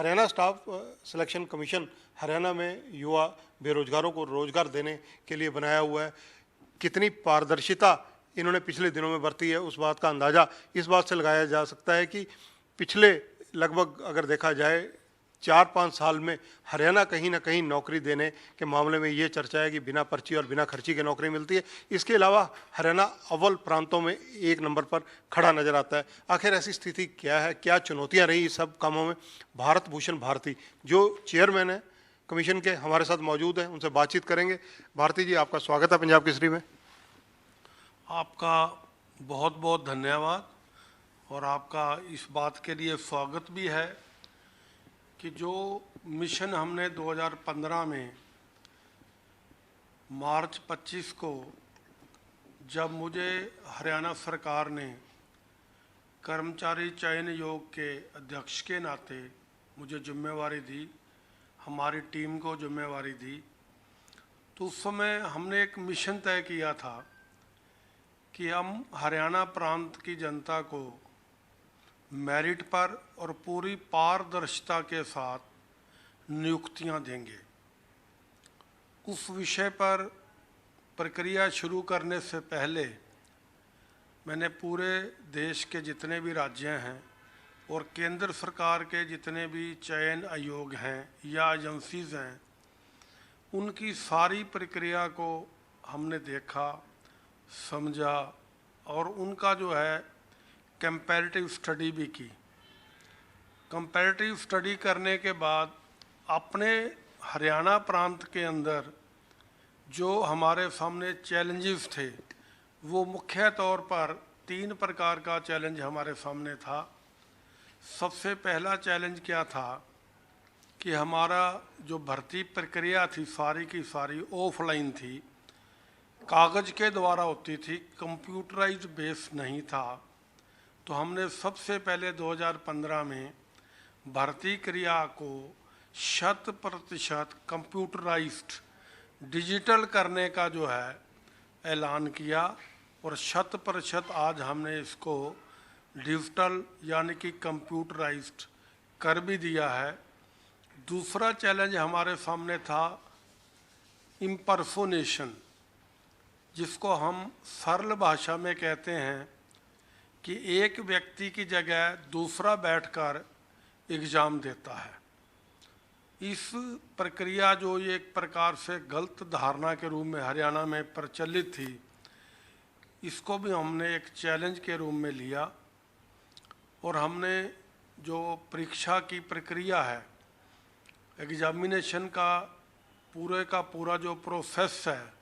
Haryana staff selection commission Haryana में युवा बेरोजगारों को रोजगार देने के लिए बनाया हुआ है। कितनी पारदर्शिता इन्होंने पिछले दिनों में बरती है, उस बात का अंदाज़ा इस बात से लगाया जा सकता है कि पिछले लगभग अगर देखा जाए 4-5 साल में हरियाणा कहीं ना कहीं नौकरी देने के मामले में ये चर्चा है कि बिना पर्ची और बिना खर्ची के नौकरी मिलती है। इसके अलावा हरियाणा अव्वल प्रांतों में 1 नंबर पर खड़ा नजर आता है। आखिर ऐसी स्थिति क्या है, क्या चुनौतियां रही इस सब कामों में? भारत भूषण भारती जो चेयरमैन है कमीशन के, हमारे साथ मौजूद हैं, उनसे बातचीत करेंगे। भारती जी, आपका स्वागत है पंजाब केसरी में। आपका बहुत बहुत धन्यवाद और आपका इस बात के लिए स्वागत भी है कि जो मिशन हमने 2015 में मार्च 25 को जब मुझे हरियाणा सरकार ने कर्मचारी चयन आयोग के अध्यक्ष के नाते मुझे जिम्मेवारी दी, हमारी टीम को जिम्मेवारी दी, तो उस समय हमने एक मिशन तय किया था कि हम हरियाणा प्रांत की जनता को मेरिट पर और पूरी पारदर्शिता के साथ नियुक्तियां देंगे। उस विषय पर प्रक्रिया शुरू करने से पहले मैंने पूरे देश के जितने भी राज्य हैं और केंद्र सरकार के जितने भी चयन आयोग हैं या एजेंसीज हैं, उनकी सारी प्रक्रिया को हमने देखा, समझा और उनका जो है कंपैरेटिव स्टडी भी की। कंपैरेटिव स्टडी करने के बाद अपने हरियाणा प्रांत के अंदर जो हमारे सामने चैलेंजेस थे, वो मुख्य तौर पर 3 प्रकार का चैलेंज हमारे सामने था। सबसे पहला चैलेंज क्या था कि हमारा जो भर्ती प्रक्रिया थी सारी की सारी ऑफलाइन थी, कागज़ के द्वारा होती थी, कंप्यूटराइज बेस नहीं था। तो हमने सबसे पहले 2015 में भर्ती क्रिया को 100% कंप्यूटराइज्ड डिजिटल करने का जो है ऐलान किया और 100% आज हमने इसको डिजिटल यानी कि कंप्यूटराइज्ड कर भी दिया है। दूसरा चैलेंज हमारे सामने था इम्पर्सोनेशन, जिसको हम सरल भाषा में कहते हैं कि एक व्यक्ति की जगह दूसरा बैठकर एग्ज़ाम देता है। इस प्रक्रिया जो ये एक प्रकार से गलत धारणा के रूप में हरियाणा में प्रचलित थी, इसको भी हमने एक चैलेंज के रूप में लिया और हमने जो परीक्षा की प्रक्रिया है, एग्जामिनेशन का पूरा जो प्रोसेस है,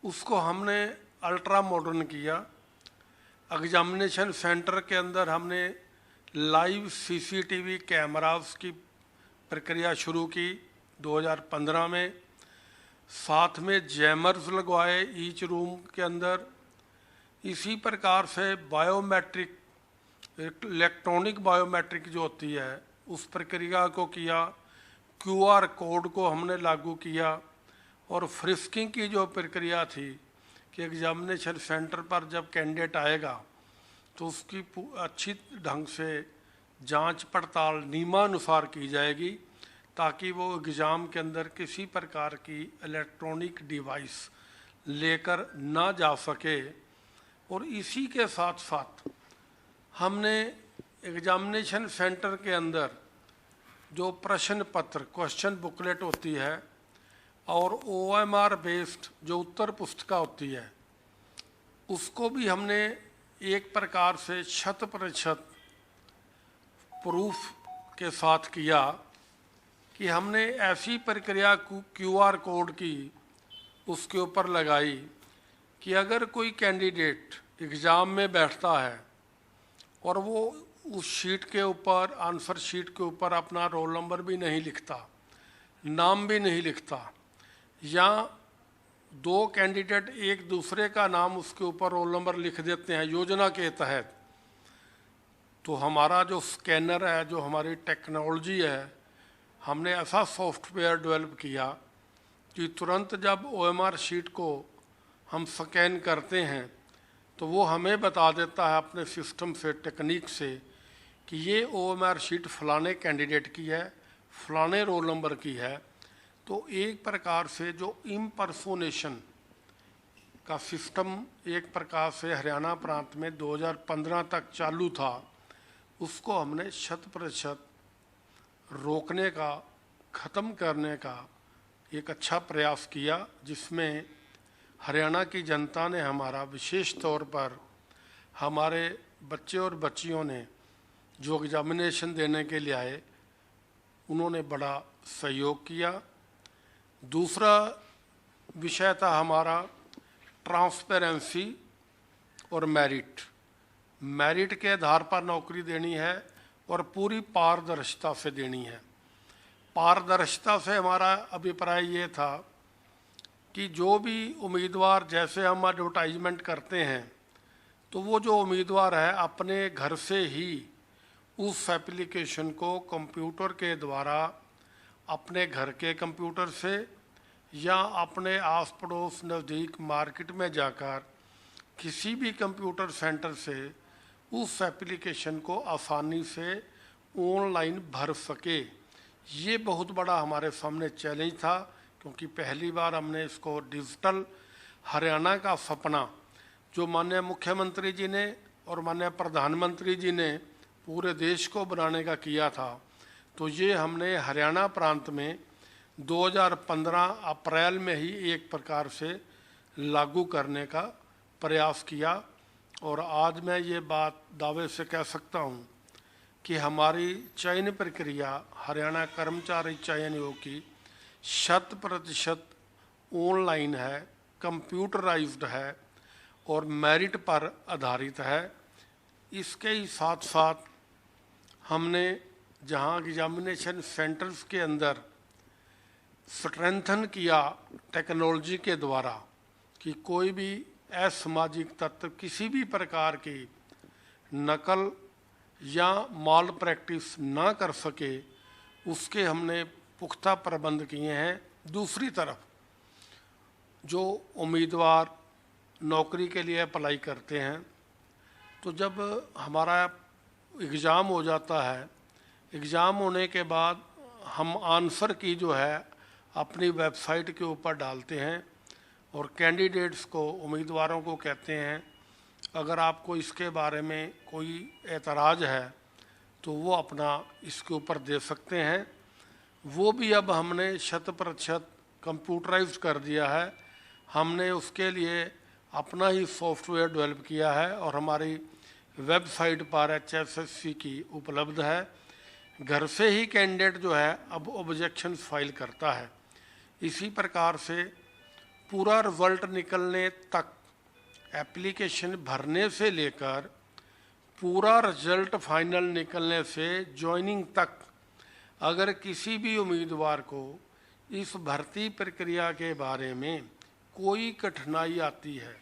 उसको हमने अल्ट्रा मॉडर्न किया। एग्जामिनेशन सेंटर के अंदर हमने लाइव सीसीटीवी कैमरास की प्रक्रिया शुरू की 2015 में। साथ में जैमर्स लगवाए ईच रूम के अंदर। इसी प्रकार से बायोमेट्रिक, इलेक्ट्रॉनिक बायोमेट्रिक जो होती है, उस प्रक्रिया को किया। क्यूआर कोड को हमने लागू किया और फ्रिस्किंग की जो प्रक्रिया थी कि एग्जामिनेशन सेंटर पर जब कैंडिडेट आएगा तो उसकी अच्छी ढंग से जांच पड़ताल नियमानुसार की जाएगी ताकि वो एग्ज़ाम के अंदर किसी प्रकार की इलेक्ट्रॉनिक डिवाइस लेकर ना जा सके। और इसी के साथ साथ हमने एग्जामिनेशन सेंटर के अंदर जो प्रश्न पत्र, क्वेश्चन बुकलेट होती है और OMR बेस्ड जो उत्तर पुस्तिका होती है, उसको भी हमने एक प्रकार से 100% प्रूफ के साथ किया कि हमने ऐसी प्रक्रिया QR कोड की उसके ऊपर लगाई कि अगर कोई कैंडिडेट एग्ज़ाम में बैठता है और वो उस शीट के ऊपर, आंसर शीट के ऊपर अपना रोल नंबर भी नहीं लिखता, नाम भी नहीं लिखता, या 2 कैंडिडेट एक दूसरे का नाम उसके ऊपर रोल नंबर लिख देते हैं योजना के तहत, तो हमारा जो स्कैनर है, जो हमारी टेक्नोलॉजी है, हमने ऐसा सॉफ्टवेयर डेवलप किया कि तुरंत जब OMR शीट को हम स्कैन करते हैं तो वो हमें बता देता है अपने सिस्टम से, टेक्निक से कि ये OMR शीट फलाने कैंडिडेट की है, फलाने रोल नंबर की है, तो एक प्रकार से जो इम्पर्सोनेशन का सिस्टम एक प्रकार से हरियाणा प्रांत में 2015 तक चालू था, उसको हमने 100% रोकने का, ख़त्म करने का एक अच्छा प्रयास किया, जिसमें हरियाणा की जनता ने हमारा, विशेष तौर पर हमारे बच्चे और बच्चियों ने जो एग्जामिनेशन देने के लिए आए, उन्होंने बड़ा सहयोग किया। दूसरा विषय था हमारा ट्रांसपेरेंसी और मेरिट। मेरिट के आधार पर नौकरी देनी है और पूरी पारदर्शिता से देनी है। पारदर्शिता से हमारा अभिप्राय ये था कि जो भी उम्मीदवार, जैसे हम एडवर्टाइजमेंट करते हैं, तो वो जो उम्मीदवार है अपने घर से ही उस एप्लीकेशन को कंप्यूटर के द्वारा अपने घर के कंप्यूटर से या अपने आस पड़ोस नज़दीक मार्केट में जाकर किसी भी कंप्यूटर सेंटर से उस एप्लीकेशन को आसानी से ऑनलाइन भर सके। ये बहुत बड़ा हमारे सामने चैलेंज था, क्योंकि पहली बार हमने इसको डिजिटल हरियाणा का सपना जो माननीय मुख्यमंत्री जी ने और माननीय प्रधानमंत्री जी ने पूरे देश को बनाने का किया था, तो ये हमने हरियाणा प्रांत में 2015 अप्रैल में ही एक प्रकार से लागू करने का प्रयास किया। और आज मैं ये बात दावे से कह सकता हूँ कि हमारी चयन प्रक्रिया हरियाणा कर्मचारी चयन आयोग की 100% ऑनलाइन है, कंप्यूटराइज्ड है और मेरिट पर आधारित है। इसके ही साथ साथ हमने जहाँ एग्जामिनेशन सेंटर्स के अंदर स्ट्रेंथन किया टेक्नोलॉजी के द्वारा कि कोई भी असामाजिक तत्व किसी भी प्रकार की नकल या माल प्रैक्टिस ना कर सके, उसके हमने पुख्ता प्रबंध किए हैं। दूसरी तरफ जो उम्मीदवार नौकरी के लिए अप्लाई करते हैं, तो जब हमारा एग्ज़ाम हो जाता है, एग्ज़ाम होने के बाद हम आंसर की जो है अपनी वेबसाइट के ऊपर डालते हैं और कैंडिडेट्स को, उम्मीदवारों को कहते हैं अगर आपको इसके बारे में कोई एतराज़ है तो वो अपना इसके ऊपर दे सकते हैं। वो भी अब हमने 100% कंप्यूटराइज्ड कर दिया है। हमने उसके लिए अपना ही सॉफ्टवेयर डेवलप किया है और हमारी वेबसाइट पर HSSC की उपलब्ध है। घर से ही कैंडिडेट जो है अब ऑब्जेक्शन फाइल करता है। इसी प्रकार से पूरा रिजल्ट निकलने तक, एप्लीकेशन भरने से लेकर पूरा रिजल्ट फाइनल निकलने से ज्वाइनिंग तक, अगर किसी भी उम्मीदवार को इस भर्ती प्रक्रिया के बारे में कोई कठिनाई आती है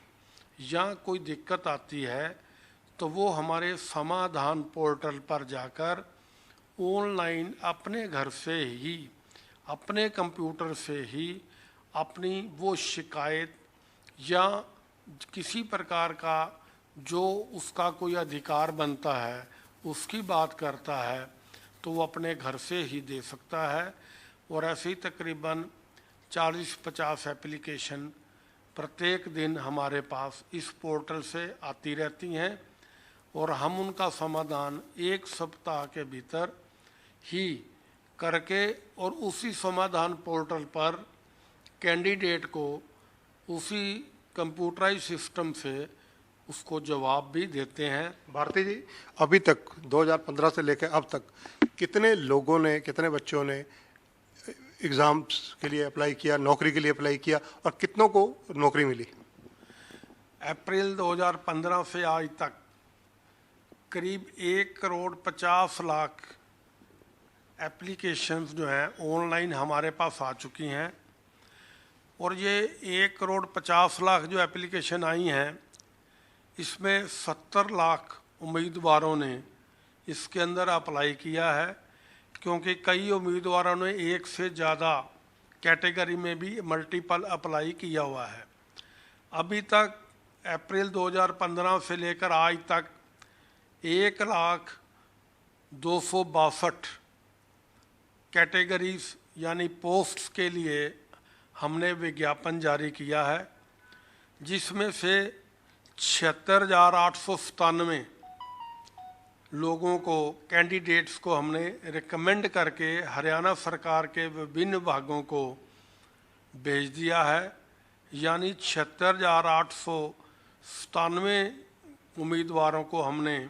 या कोई दिक्कत आती है, तो वो हमारे समाधान पोर्टल पर जाकर ऑनलाइन अपने घर से ही, अपने कंप्यूटर से ही अपनी वो शिकायत या किसी प्रकार का जो उसका कोई अधिकार बनता है उसकी बात करता है, तो वो अपने घर से ही दे सकता है। और ऐसे ही तकरीबन 40-50 एप्लीकेशन प्रत्येक दिन हमारे पास इस पोर्टल से आती रहती हैं और हम उनका समाधान 1 सप्ताह के भीतर ही करके और उसी समाधान पोर्टल पर कैंडिडेट को उसी कंप्यूटराइज सिस्टम से उसको जवाब भी देते हैं। भारती जी, अभी तक 2015 से लेकर अब तक कितने लोगों ने, कितने बच्चों ने एग्ज़ाम्स के लिए अप्लाई किया, नौकरी के लिए अप्लाई किया और कितनों को नौकरी मिली? अप्रैल 2015 से आज तक करीब 1,50,00,000 एप्लीकेशंस जो हैं ऑनलाइन हमारे पास आ चुकी हैं। और ये 1,50,00,000 जो एप्लीकेशन आई हैं, इसमें 70 लाख उम्मीदवारों ने इसके अंदर अप्लाई किया है, क्योंकि कई उम्मीदवारों ने एक से ज़्यादा कैटेगरी में भी मल्टीपल अप्लाई किया हुआ है। अभी तक अप्रैल 2015 से लेकर आज तक 1,00,000 262 कैटेगरीज यानी पोस्ट्स के लिए हमने विज्ञापन जारी किया है, जिसमें से 76,897 लोगों को, कैंडिडेट्स को हमने रिकमेंड करके हरियाणा सरकार के विभिन्न विभागों को भेज दिया है। यानी 76,897 उम्मीदवारों को हमने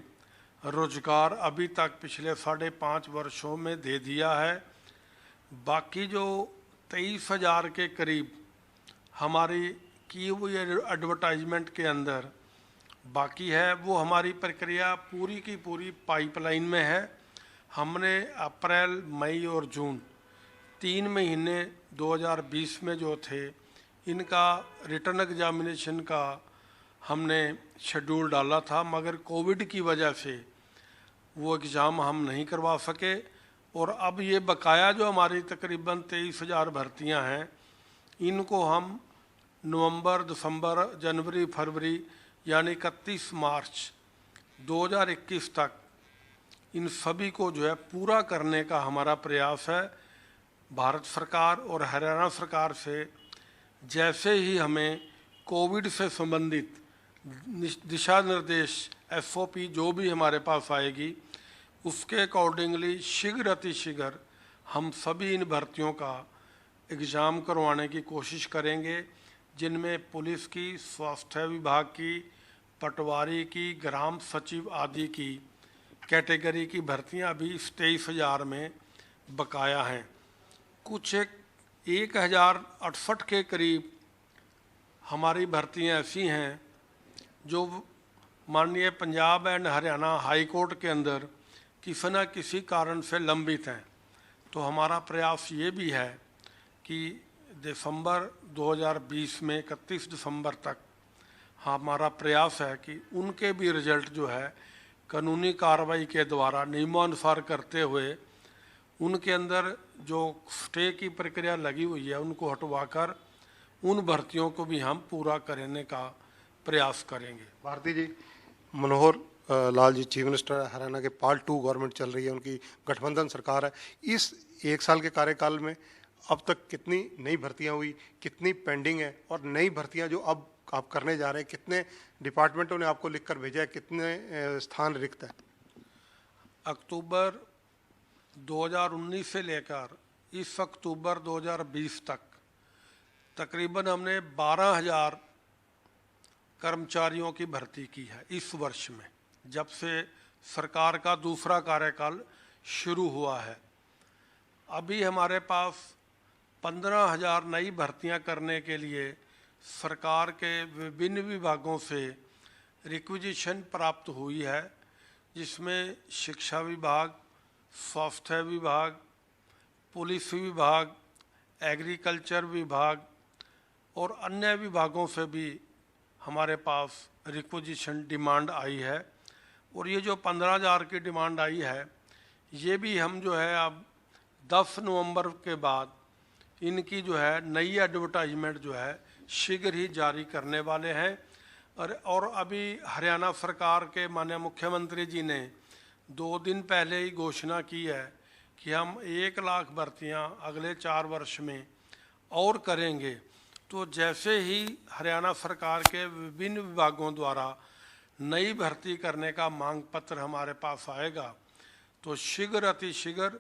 रोजगार अभी तक पिछले 5.5 वर्षों में दे दिया है। बाकी जो 23,000 के करीब हमारी की हुई एडवर्टाइजमेंट के अंदर बाकी है, वो हमारी प्रक्रिया पूरी की पूरी पाइपलाइन में है। हमने अप्रैल, मई और जून 3 महीने 2020 में जो थे, इनका रिटर्न एग्जामिनेशन का हमने शेड्यूल डाला था, मगर कोविड की वजह से वो एग्ज़ाम हम नहीं करवा सके। और अब ये बकाया जो हमारी तकरीबन 23,000 भर्तियां हैं, इनको हम नवंबर, दिसंबर, जनवरी, फरवरी यानी 31 मार्च 2021 तक इन सभी को जो है पूरा करने का हमारा प्रयास है। भारत सरकार और हरियाणा सरकार से जैसे ही हमें कोविड से संबंधित दिशा निर्देश, SOP जो भी हमारे पास आएगी, उसके अकॉर्डिंगली शीघ्र अतिशीघ्र हम सभी इन भर्तियों का एग्ज़ाम करवाने की कोशिश करेंगे, जिनमें पुलिस की, स्वास्थ्य विभाग की, पटवारी की, ग्राम सचिव आदि की कैटेगरी की भर्तियां अभी 23,000 में बकाया हैं। कुछ 1,068 के करीब हमारी भर्तियां ऐसी हैं जो माननीय Punjab and Haryana high court के अंदर किसी न किसी कारण से लंबित हैं। तो हमारा प्रयास ये भी है कि दिसंबर 2020 में 31 दिसंबर तक हमारा प्रयास है कि उनके भी रिजल्ट जो है कानूनी कार्रवाई के द्वारा नियमानुसार करते हुए उनके अंदर जो स्टे की प्रक्रिया लगी हुई है उनको हटवाकर उन भर्तियों को भी हम पूरा करने का प्रयास करेंगे। भारती जी, मनोहर लाल जी चीफ मिनिस्टर है, हरियाणा के पार्ट 2 गवर्नमेंट चल रही है, उनकी गठबंधन सरकार है। इस 1 साल के कार्यकाल में अब तक कितनी नई भर्तियां हुई, कितनी पेंडिंग है, और नई भर्तियां जो अब आप करने जा रहे हैं, कितने डिपार्टमेंटों ने आपको लिखकर भेजा है, कितने स्थान रिक्त है? अक्टूबर 2019 से लेकर इस अक्टूबर 2020 तक तकरीबन हमने 12,000 कर्मचारियों की भर्ती की है इस वर्ष में, जब से सरकार का दूसरा कार्यकाल शुरू हुआ है। अभी हमारे पास 15,000 नई भर्तियां करने के लिए सरकार के विभिन्न विभागों से रिक्विजिशन प्राप्त हुई है, जिसमें शिक्षा विभाग, स्वास्थ्य विभाग, पुलिस विभाग, एग्रीकल्चर विभाग और अन्य विभागों से भी हमारे पास रिक्विजिशन डिमांड आई है। और ये जो 15,000 की डिमांड आई है, ये भी हम जो है अब 10 नवंबर के बाद इनकी जो है नई एडवर्टाइजमेंट जो है शीघ्र ही जारी करने वाले हैं। और अभी हरियाणा सरकार के माननीय मुख्यमंत्री जी ने 2 दिन पहले ही घोषणा की है कि हम 1 लाख भर्तियां अगले 4 वर्ष में और करेंगे। तो जैसे ही हरियाणा सरकार के विभिन्न विभागों द्वारा नई भर्ती करने का मांग पत्र हमारे पास आएगा, तो शीघ्र अतिशीघ्र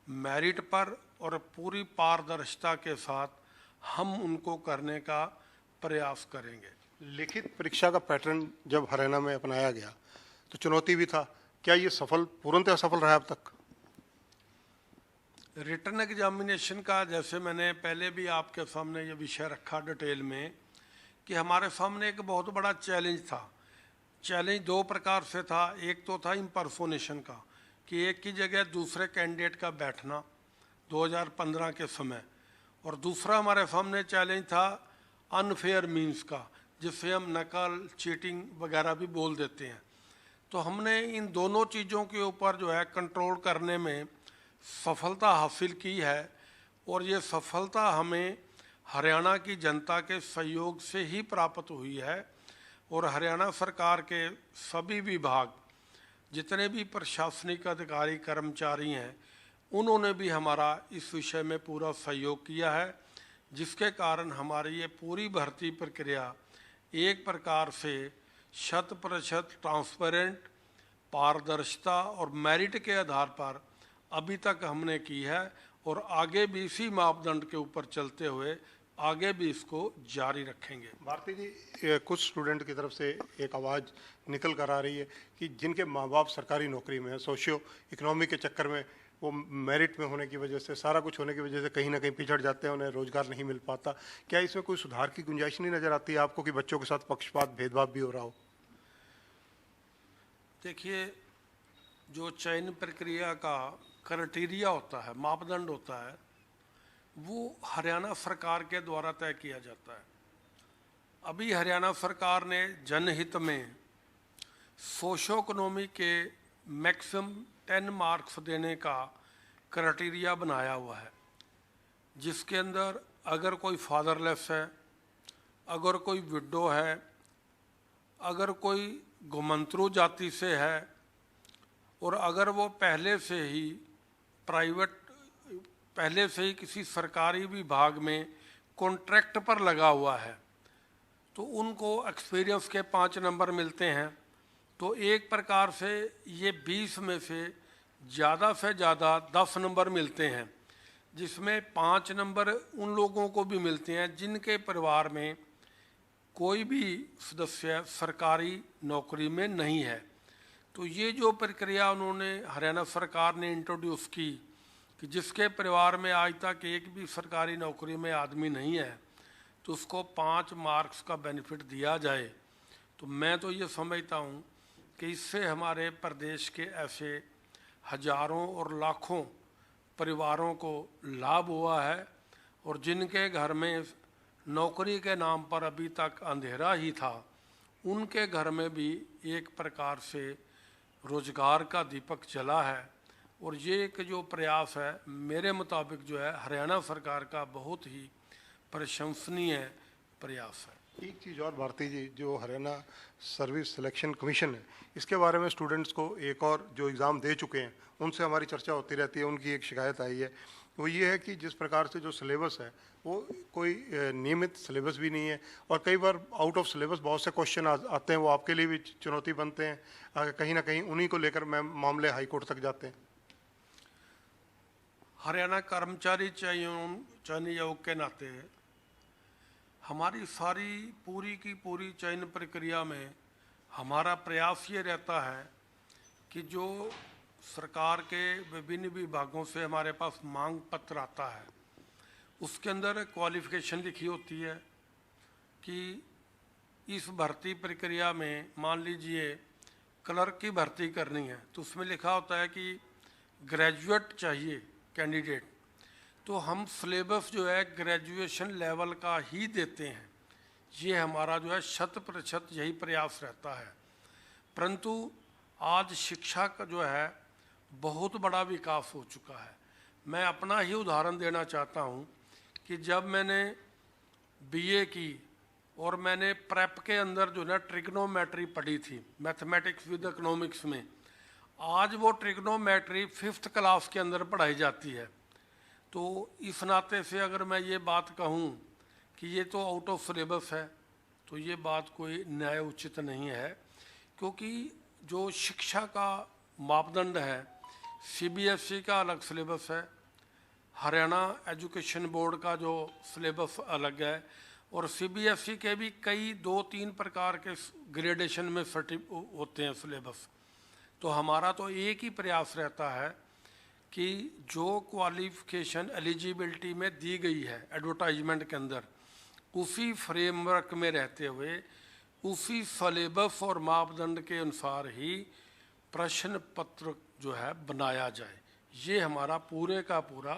मेरिट पर और पूरी पारदर्शिता के साथ हम उनको करने का प्रयास करेंगे। लिखित परीक्षा का पैटर्न जब हरियाणा में अपनाया गया तो चुनौती भी था, क्या ये पूर्णतः सफल रहा अब तक? रिटर्न एग्जामिनेशन का, जैसे मैंने पहले भी आपके सामने ये विषय रखा डिटेल में, कि हमारे सामने एक बहुत बड़ा चैलेंज था। चैलेंज 2 प्रकार से था। एक तो था इम्पर्सोनेशन का, कि एक की जगह दूसरे कैंडिडेट का बैठना 2015 के समय, और दूसरा हमारे सामने चैलेंज था अनफेयर मीन्स का, जिससे हम नकल, चीटिंग वगैरह भी बोल देते हैं। तो हमने इन दोनों चीज़ों के ऊपर जो है कंट्रोल करने में सफलता हासिल की है, और ये सफलता हमें हरियाणा की जनता के सहयोग से ही प्राप्त हुई है। और हरियाणा सरकार के सभी विभाग जितने भी प्रशासनिक अधिकारी कर्मचारी हैं उन्होंने भी हमारा इस विषय में पूरा सहयोग किया है, जिसके कारण हमारी ये पूरी भर्ती प्रक्रिया एक प्रकार से 100% ट्रांसपेरेंट, पारदर्शिता और मेरिट के आधार पर अभी तक हमने की है और आगे भी इसी मापदंड के ऊपर चलते हुए आगे भी इसको जारी रखेंगे। भारती जी, कुछ स्टूडेंट की तरफ से एक आवाज़ निकल कर आ रही है कि जिनके माँ बाप सरकारी नौकरी में है, सोशियो इकोनॉमी के चक्कर में वो मेरिट में होने की वजह से, सारा कुछ होने की वजह से कहीं ना कहीं पिछड़ जाते हैं, उन्हें रोजगार नहीं मिल पाता। क्या इसमें कोई सुधार की गुंजाइश नहीं नज़र आती है आपको कि बच्चों के साथ पक्षपात, भेदभाव भी हो रहा हो? देखिए, जो चयन प्रक्रिया का क्राइटेरिया होता है, मापदंड होता है, वो हरियाणा सरकार के द्वारा तय किया जाता है। अभी हरियाणा सरकार ने जनहित में सोशो इकोनॉमी के मैक्सिमम 10 मार्क्स देने का क्राइटेरिया बनाया हुआ है, जिसके अंदर अगर कोई फादरलेस है, अगर कोई विडो है, अगर कोई गोमंत्रू जाति से है और अगर वो पहले से ही किसी सरकारी विभाग में कॉन्ट्रैक्ट पर लगा हुआ है तो उनको एक्सपीरियंस के 5 नंबर मिलते हैं। तो एक प्रकार से ये 20 में से ज़्यादा 10 नंबर मिलते हैं, जिसमें 5 नंबर उन लोगों को भी मिलते हैं जिनके परिवार में कोई भी सदस्य सरकारी नौकरी में नहीं है। तो ये जो प्रक्रिया उन्होंने, हरियाणा सरकार ने इंट्रोड्यूस की कि जिसके परिवार में आज तक एक भी सरकारी नौकरी में आदमी नहीं है तो उसको 5 मार्क्स का बेनिफिट दिया जाए, तो मैं तो ये समझता हूँ कि इससे हमारे प्रदेश के ऐसे हजारों और लाखों परिवारों को लाभ हुआ है और जिनके घर में नौकरी के नाम पर अभी तक अंधेरा ही था, उनके घर में भी एक प्रकार से रोजगार का दीपक जला है। और ये एक जो प्रयास है, मेरे मुताबिक जो है हरियाणा सरकार का बहुत ही प्रशंसनीय प्रयास है। एक चीज़ और भारती जी, जो हरियाणा सर्विस सिलेक्शन कमीशन है, इसके बारे में स्टूडेंट्स को एक और जो एग्ज़ाम दे चुके हैं उनसे हमारी चर्चा होती रहती है। उनकी एक शिकायत आई है, वो ये है कि जिस प्रकार से जो सिलेबस है वो कोई नियमित सिलेबस भी नहीं है और कई बार आउट ऑफ सिलेबस बहुत से क्वेश्चन आते हैं, वो आपके लिए भी चुनौती बनते हैं। कहीं ना कहीं उन्हीं को लेकर मामले हाई कोर्ट तक जाते हैं। हरियाणा कर्मचारी चयन आयोग के नाते हमारी सारी पूरी की पूरी चयन प्रक्रिया में हमारा प्रयास ये रहता है कि जो सरकार के विभिन्न विभागों से हमारे पास मांग पत्र आता है उसके अंदर क्वालिफिकेशन लिखी होती है कि इस भर्ती प्रक्रिया में, मान लीजिए क्लर्क की भर्ती करनी है तो उसमें लिखा होता है कि ग्रेजुएट चाहिए कैंडिडेट, तो हम सिलेबस जो है ग्रेजुएशन लेवल का ही देते हैं। ये हमारा जो है 100% यही प्रयास रहता है। परंतु आज शिक्षा का जो है बहुत बड़ा विकास हो चुका है। मैं अपना ही उदाहरण देना चाहता हूँ कि जब मैंने बीए की और मैंने प्रेप के अंदर जो है ट्रिग्नोमेट्री पढ़ी थी, मैथमेटिक्स विद इकोनॉमिक्स में, आज वो ट्रिग्नोमेट्री 5th क्लास के अंदर पढ़ाई जाती है। तो इस नाते से अगर मैं ये बात कहूँ कि ये तो आउट ऑफ सिलेबस है तो ये बात कोई न्याय उचित नहीं है, क्योंकि जो शिक्षा का मापदंड है, सीबीएसई का अलग सिलेबस है, हरियाणा एजुकेशन बोर्ड का जो सिलेबस अलग है और सीबीएसई के भी कई 2-3 प्रकार के ग्रेडेशन में होते हैं सिलेबस। तो हमारा तो एक ही प्रयास रहता है कि जो क्वालिफिकेशन एलिजिबिलिटी में दी गई है एडवर्टाइजमेंट के अंदर, उसी फ्रेमवर्क में रहते हुए उसी सिलेबस और मापदंड के अनुसार ही प्रश्न पत्र जो है बनाया जाए। ये हमारा पूरे का पूरा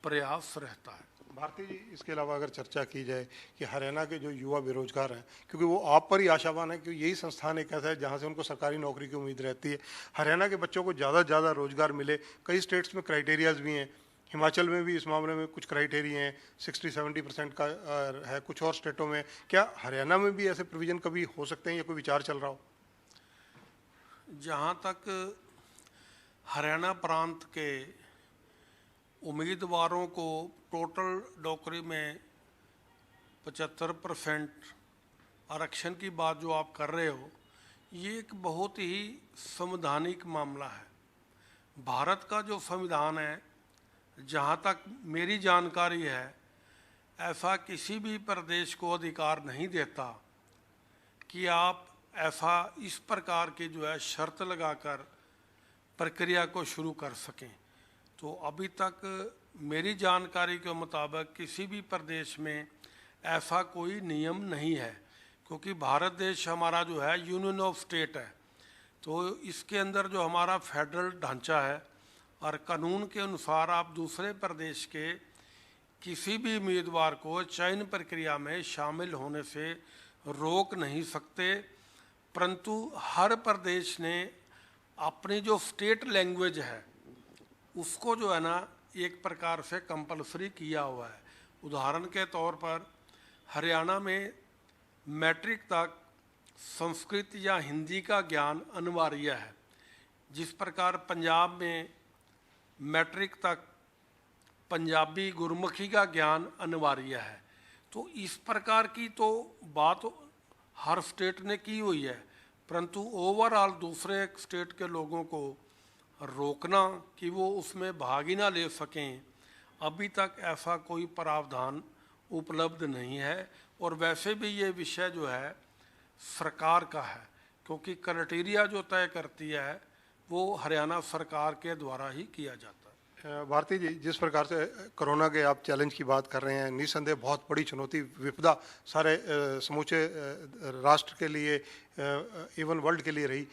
प्रयास रहता है। भारती जी, इसके अलावा अगर चर्चा की जाए कि हरियाणा के जो युवा बेरोजगार हैं, क्योंकि वो आप पर ही आशावान है कि यही संस्थान एक ऐसा है जहाँ से उनको सरकारी नौकरी की उम्मीद रहती है, हरियाणा के बच्चों को ज़्यादा से ज़्यादा रोजगार मिले। कई स्टेट्स में क्राइटेरियाज भी हैं, हिमाचल में भी इस मामले में कुछ क्राइटेरिया हैं, 60-70% का है कुछ और स्टेटों में। क्या हरियाणा में भी ऐसे प्रोविज़न कभी हो सकते हैं या कोई विचार चल रहा हो? जहाँ तक हरियाणा प्रांत के उम्मीदवारों को टोटल डोकरी में 75% आरक्षण की बात जो आप कर रहे हो, ये एक बहुत ही संवैधानिक मामला है। भारत का जो संविधान है, जहाँ तक मेरी जानकारी है, ऐसा किसी भी प्रदेश को अधिकार नहीं देता कि आप ऐसा इस प्रकार की जो है शर्त लगाकर प्रक्रिया को शुरू कर सकें। तो अभी तक मेरी जानकारी के मुताबिक किसी भी प्रदेश में ऐसा कोई नियम नहीं है, क्योंकि भारत देश हमारा जो है यूनियन ऑफ स्टेट है। तो इसके अंदर जो हमारा फेडरल ढांचा है और कानून के अनुसार आप दूसरे प्रदेश के किसी भी उम्मीदवार को चयन प्रक्रिया में शामिल होने से रोक नहीं सकते, परंतु हर प्रदेश ने अपनी जो स्टेट लैंग्वेज है उसको जो है ना एक प्रकार से कंपलसरी किया हुआ है। उदाहरण के तौर पर हरियाणा में मैट्रिक तक संस्कृत या हिंदी का ज्ञान अनिवार्य है, जिस प्रकार पंजाब में मैट्रिक तक पंजाबी गुरमुखी का ज्ञान अनिवार्य है। तो इस प्रकार की तो बात हर स्टेट ने की हुई है, परंतु ओवरऑल दूसरे स्टेट के लोगों को रोकना कि वो उसमें भाग ही ना ले सकें, अभी तक ऐसा कोई प्रावधान उपलब्ध नहीं है। और वैसे भी ये विषय जो है सरकार का है, क्योंकि क्राइटेरिया जो तय करती है वो हरियाणा सरकार के द्वारा ही किया जाता है। भारती जी, जिस प्रकार से कोरोना के आप चैलेंज की बात कर रहे हैं, निस्संदेह बहुत बड़ी चुनौती, विपदा सारे समूचे राष्ट्र के लिए, इवन वर्ल्ड के लिए रही।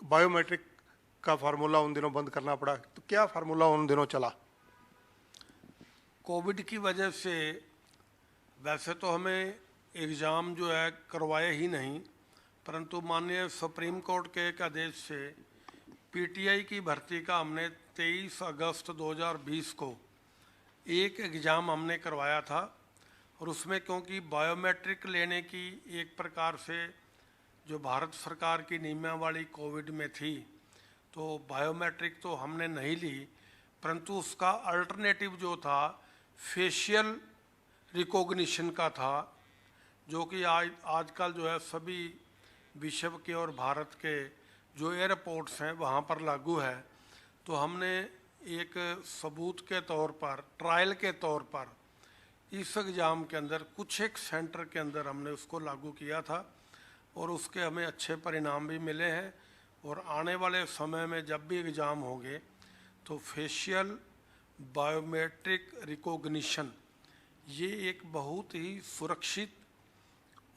बायोमेट्रिक का फार्मूला उन दिनों बंद करना पड़ा, तो क्या फार्मूला उन दिनों चला? कोविड की वजह से वैसे तो हमें एग्ज़ाम जो है करवाए ही नहीं, परंतु माननीय सुप्रीम कोर्ट के एक आदेश से पीटीआई की भर्ती का हमने 23 अगस्त 2020 को एक एग्ज़ाम हमने करवाया था। और उसमें क्योंकि बायोमेट्रिक लेने की एक प्रकार से जो भारत सरकार की नियमावली कोविड में थी, तो बायोमेट्रिक तो हमने नहीं ली, परंतु उसका अल्टरनेटिव जो था फेशियल रिकॉग्निशन का था, जो कि आजकल जो है सभी विश्व के और भारत के जो एयरपोर्ट्स हैं वहाँ पर लागू है। तो हमने एक सबूत के तौर पर, ट्रायल के तौर पर इस एग्ज़ाम के अंदर कुछ एक सेंटर के अंदर हमने उसको लागू किया था और उसके हमें अच्छे परिणाम भी मिले हैं। और आने वाले समय में जब भी एग्ज़ाम होंगे तो फेशियल बायोमेट्रिक रिकॉग्निशन ये एक बहुत ही सुरक्षित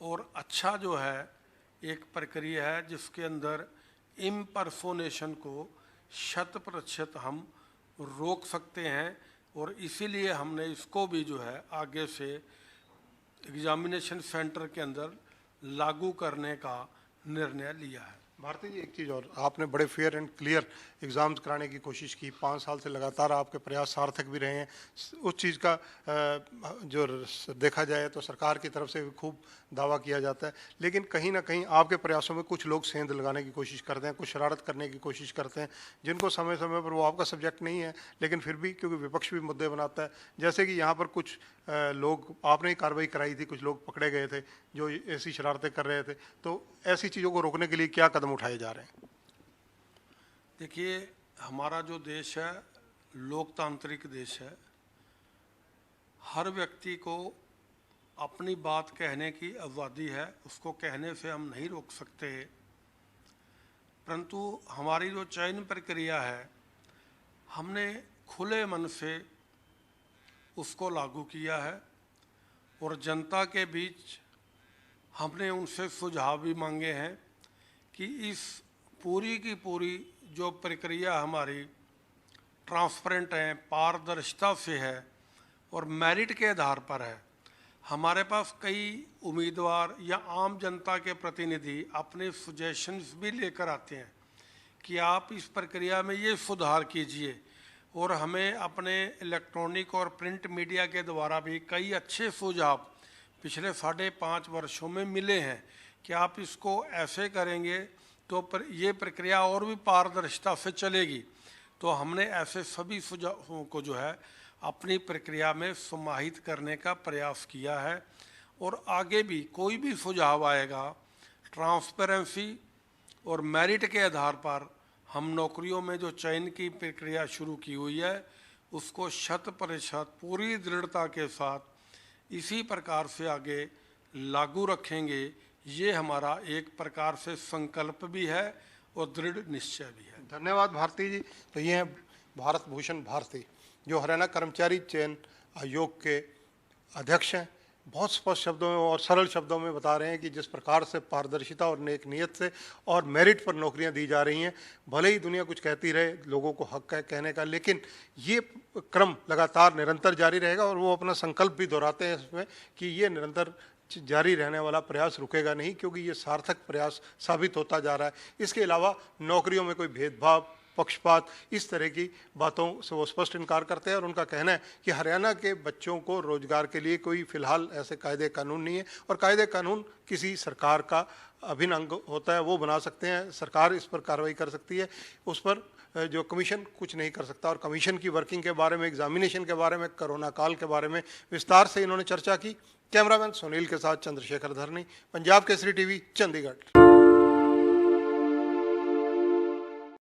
और अच्छा जो है एक प्रक्रिया है, जिसके अंदर इम्पर्सोनेशन को 100% हम रोक सकते हैं। और इसीलिए हमने इसको भी जो है आगे से एग्जामिनेशन सेंटर के अंदर लागू करने का निर्णय लिया है। भारती जी, एक चीज़ और, आपने बड़े फेयर एंड क्लियर एग्ज़ाम्स कराने की कोशिश की, 5 साल से लगातार आपके प्रयास सार्थक भी रहे हैं। उस चीज़ का जो देखा जाए तो सरकार की तरफ से भी खूब दावा किया जाता है, लेकिन कहीं ना कहीं आपके प्रयासों में कुछ लोग सेंध लगाने की कोशिश करते हैं, कुछ शरारत करने की कोशिश करते हैं, जिनको समय समय पर, वो आपका सब्जेक्ट नहीं है लेकिन फिर भी क्योंकि विपक्ष भी मुद्दे बनाता है, जैसे कि यहाँ पर कुछ लोग, आपने ही कार्रवाई कराई थी, कुछ लोग पकड़े गए थे जो ऐसी शरारतें कर रहे थे, तो ऐसी चीज़ों को रोकने के लिए क्या कदम उठाए जा रहे हैं? देखिए, हमारा जो देश है लोकतांत्रिक देश है, हर व्यक्ति को अपनी बात कहने की आज़ादी है, उसको कहने से हम नहीं रोक सकते। परंतु हमारी जो चयन प्रक्रिया है हमने खुले मन से उसको लागू किया है और जनता के बीच हमने उनसे सुझाव भी मांगे हैं कि इस पूरी की पूरी जो प्रक्रिया हमारी ट्रांसपेरेंट है, पारदर्शिता से है और मेरिट के आधार पर है। हमारे पास कई उम्मीदवार या आम जनता के प्रतिनिधि अपने सजेशंस भी लेकर आते हैं कि आप इस प्रक्रिया में ये सुधार कीजिए, और हमें अपने इलेक्ट्रॉनिक और प्रिंट मीडिया के द्वारा भी कई अच्छे सुझाव पिछले 5.5 वर्षों में मिले हैं कि आप इसको ऐसे करेंगे तो ये प्रक्रिया और भी पारदर्शिता से चलेगी। तो हमने ऐसे सभी सुझावों को जो है अपनी प्रक्रिया में समाहित करने का प्रयास किया है, और आगे भी कोई भी सुझाव आएगा ट्रांसपेरेंसी और मेरिट के आधार पर हम नौकरियों में जो चयन की प्रक्रिया शुरू की हुई है उसको 100% पूरी दृढ़ता के साथ इसी प्रकार से आगे लागू रखेंगे। ये हमारा एक प्रकार से संकल्प भी है और दृढ़ निश्चय भी है। धन्यवाद भारती जी। तो ये हैं भारत भूषण भारती, जो हरियाणा कर्मचारी चयन आयोग के अध्यक्ष हैं। बहुत स्पष्ट शब्दों में और सरल शब्दों में बता रहे हैं कि जिस प्रकार से पारदर्शिता और नेक नीयत से और मेरिट पर नौकरियां दी जा रही हैं, भले ही दुनिया कुछ कहती रहे, लोगों को हक है कहने का, लेकिन ये क्रम लगातार निरंतर जारी रहेगा। और वो अपना संकल्प भी दोहराते हैं इसमें कि ये निरंतर जारी रहने वाला प्रयास रुकेगा नहीं, क्योंकि ये सार्थक प्रयास साबित होता जा रहा है। इसके अलावा नौकरियों में कोई भेदभाव, पक्षपात, इस तरह की बातों से वो स्पष्ट इनकार करते हैं। और उनका कहना है कि हरियाणा के बच्चों को रोजगार के लिए कोई फिलहाल ऐसे कायदे कानून नहीं है, और कायदे कानून किसी सरकार का अभिन्न अंग होता है, वो बना सकते हैं, सरकार इस पर कार्रवाई कर सकती है, उस पर जो कमीशन कुछ नहीं कर सकता। और कमीशन की वर्किंग के बारे में, एग्जामिनेशन के बारे में, कोरोना काल के बारे में विस्तार से इन्होंने चर्चा की। कैमरामैन सुनील के साथ चंद्रशेखर धरनी, पंजाब केसरी टीवी, चंडीगढ़।